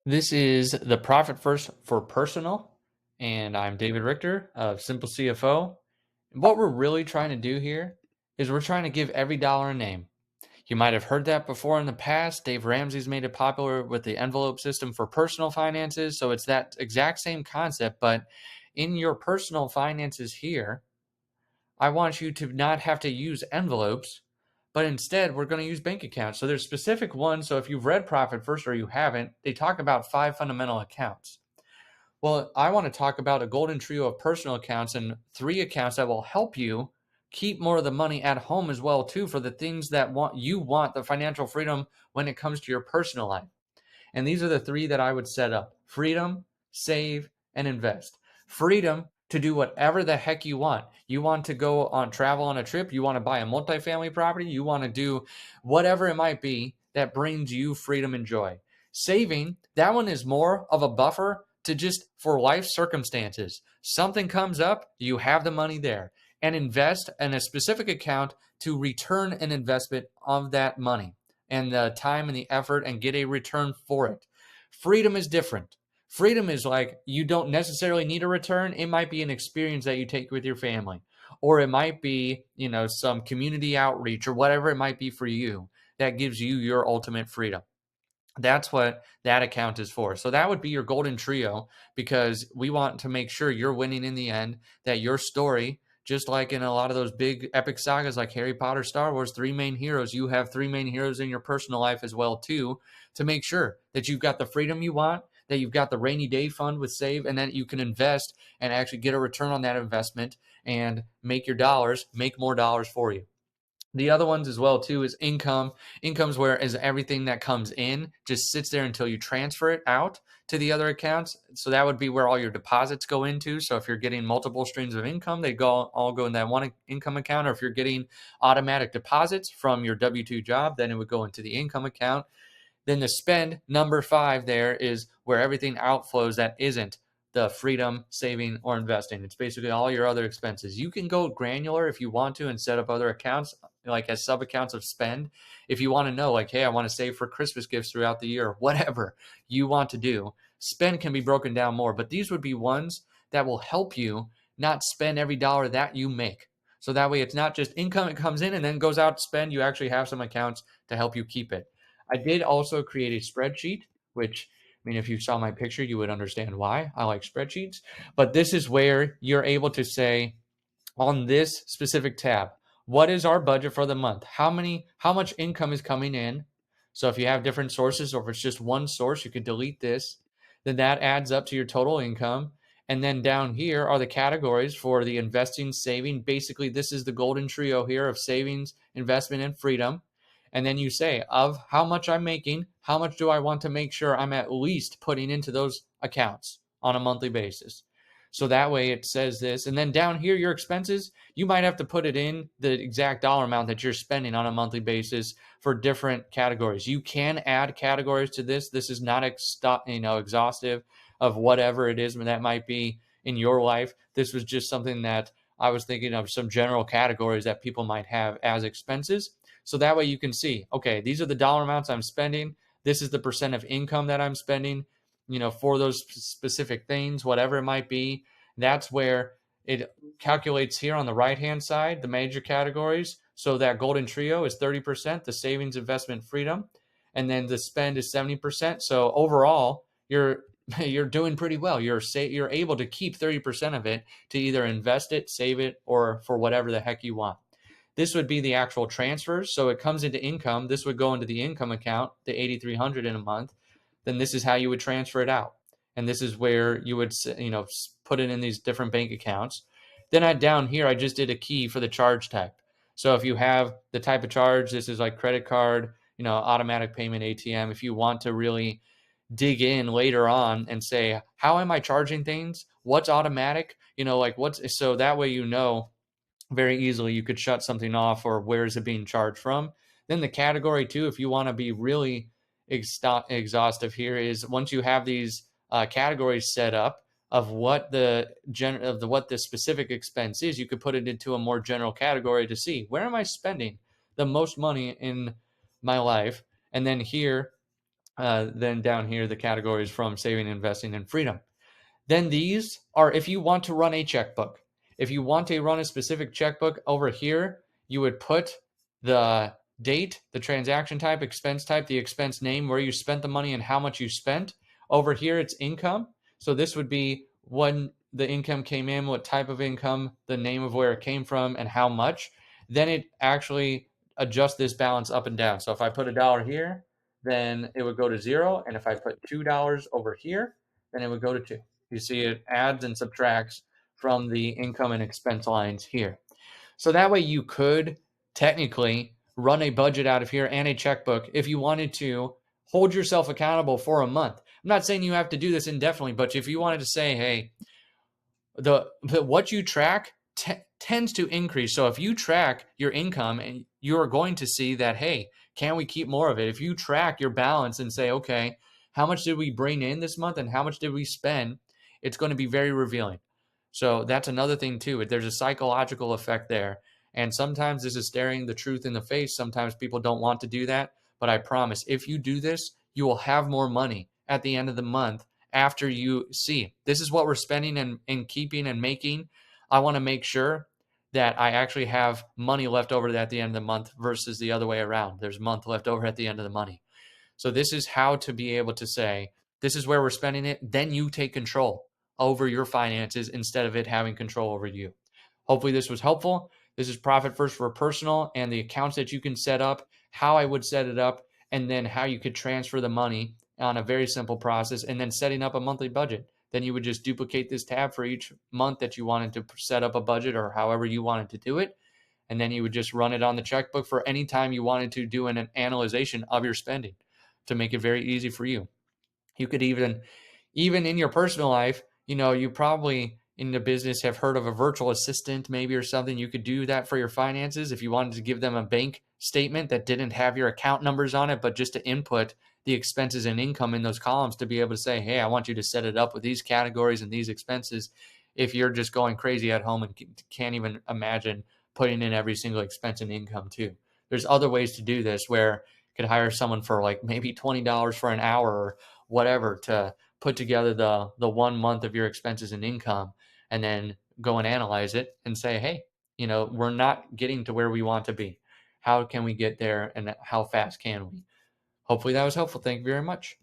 This is the Profit First for Personal, and I'm David Richter of Simple CFO. And what we're really trying to do here is we're trying to give every dollar a name. You might have heard that before in the past. Dave Ramsey's made it popular with the envelope system for personal finances. So it's that exact same concept, but in your personal finances here, I want you to not have to use envelopes, but instead we're going to use bank accounts. So there's specific ones. So if you've read Profit First or you haven't, they talk about 5 fundamental accounts. Well, I want to talk about a golden trio of personal accounts and 3 accounts that will help you keep more of the money at home as well too for the things that you want the financial freedom when it comes to your personal life. And these are the 3 that I would set up: freedom, save, and invest. Freedom to do whatever the heck you want. You want to go on travel on a trip, you want to buy a multifamily property, you want to do whatever it might be that brings you freedom and joy. Saving, that one is more of a buffer to just for life circumstances. Something comes up, you have the money there. And invest in a specific account to return an investment of that money and the time and the effort and get a return for it. Freedom is different. Freedom is like you don't necessarily need a return. It might be an experience that you take with your family, or it might be, some community outreach or whatever it might be for you that gives you your ultimate freedom. That's what that account is for. So that would be your golden trio because we want to make sure you're winning in the end, that your story, just like in a lot of those big epic sagas like Harry Potter, Star Wars, 3 main heroes, you have 3 main heroes in your personal life as well too, to make sure that you've got the freedom you want, that you've got the rainy day fund with save, and that you can invest and actually get a return on that investment and make more dollars for you. The other ones as well too is income. Income's where is everything that comes in just sits there until you transfer it out to the other accounts. So that would be where all your deposits go into. So if you're getting multiple streams of income, they all go in that one income account. Or if you're getting automatic deposits from your W-2 job, then it would go into the income account. Then the spend, number 5, there is where everything outflows that isn't the freedom, saving, or investing. It's basically all your other expenses. You can go granular if you want to and set up other accounts like as sub accounts of spend. If you want to know, like, hey, I want to save for Christmas gifts throughout the year, whatever you want to do, spend can be broken down more. But these would be ones that will help you not spend every dollar that you make. So that way it's not just income, it comes in and then goes out to spend. You actually have some accounts to help you keep it. I did also create a spreadsheet, which, I mean, if you saw my picture, you would understand why I like spreadsheets. But this is where you're able to say on this specific tab, what is our budget for the month? How much income is coming in? So if you have different sources or if it's just one source, you could delete this. Then that adds up to your total income. And then down here are the categories for the investing, saving. Basically, this is the golden trio here of savings, investment, and freedom. And then you say, of how much I'm making, how much do I want to make sure I'm at least putting into those accounts on a monthly basis? So that way it says this. And then down here, your expenses, you might have to put it in the exact dollar amount that you're spending on a monthly basis for different categories. You can add categories to this. This is not exhaustive of whatever it is that might be in your life. This was just something that I was thinking of, some general categories that people might have as expenses. So that way you can see, okay, these are the dollar amounts I'm spending. This is the percent of income that I'm spending, for those specific things, whatever it might be. That's where it calculates here on the right-hand side, the major categories. So that golden trio is 30%, the savings, investment, freedom, and then the spend is 70%. So overall, you're doing pretty well. You're able to keep 30% of it to either invest it, save it, or for whatever the heck you want. This would be the actual transfers. So it comes into income. This would go into the income account, the 8,300 in a month. Then this is how you would transfer it out. And this is where you would, put it in these different bank accounts. Then down here, I just did a key for the charge type. So if you have the type of charge, this is like credit card, automatic payment, ATM. If you want to really dig in later on and say, how am I charging things? What's automatic? So that way, very easily you could shut something off or where is it being charged from. Then the category two, if you want to be really exhaustive here, is once you have these categories set up of what what the specific expense is, you could put it into a more general category to see where am I spending the most money in my life. And then here Then down here, the categories from saving, investing, and freedom. Then these are if you want to run a checkbook. If you want to run a specific checkbook over here, you would put the date, the transaction type, the expense name, where you spent the money and how much you spent. Over here, it's income. So this would be when the income came in, what type of income, the name of where it came from, and how much. Then it actually adjusts this balance up and down. So if I put $1 here, then it would go to 0. And if I put $2 over here, then it would go to 2. You see it adds and subtracts from the income and expense lines here. So that way you could technically run a budget out of here and a checkbook if you wanted to hold yourself accountable for a month. I'm not saying you have to do this indefinitely, but if you wanted to say, hey, the what you track tends to increase. So if you track your income, and you're going to see that, hey, can we keep more of it? If you track your balance and say, okay, how much did we bring in this month and how much did we spend? It's going to be very revealing. So that's another thing too. There's a psychological effect there. And sometimes this is staring the truth in the face. Sometimes people don't want to do that. But I promise, if you do this, you will have more money at the end of the month after you see this is what we're spending and keeping and making. I want to make sure that I actually have money left over at the end of the month versus the other way around. There's month left over at the end of the money. So this is how to be able to say, this is where we're spending it. Then you take control over your finances instead of it having control over you. Hopefully this was helpful. This is Profit First for Personal and the accounts that you can set up, how I would set it up, and then how you could transfer the money on a very simple process, and then setting up a monthly budget. Then you would just duplicate this tab for each month that you wanted to set up a budget or however you wanted to do it. And then you would just run it on the checkbook for any time you wanted to do an analyzation of your spending to make it very easy for you. You could even in your personal life, you probably in the business have heard of a virtual assistant maybe or something. You could do that for your finances if you wanted to give them a bank statement that didn't have your account numbers on it, but just to input the expenses and income in those columns to be able to say, hey, I want you to set it up with these categories and these expenses. If you're just going crazy at home and can't even imagine putting in every single expense and income too. There's other ways to do this where you could hire someone for like maybe $20 for an hour or whatever to put together the 1 month of your expenses and income, and then go and analyze it and say, hey, we're not getting to where we want to be. How can we get there, and how fast can we? Hopefully that was helpful. Thank you very much.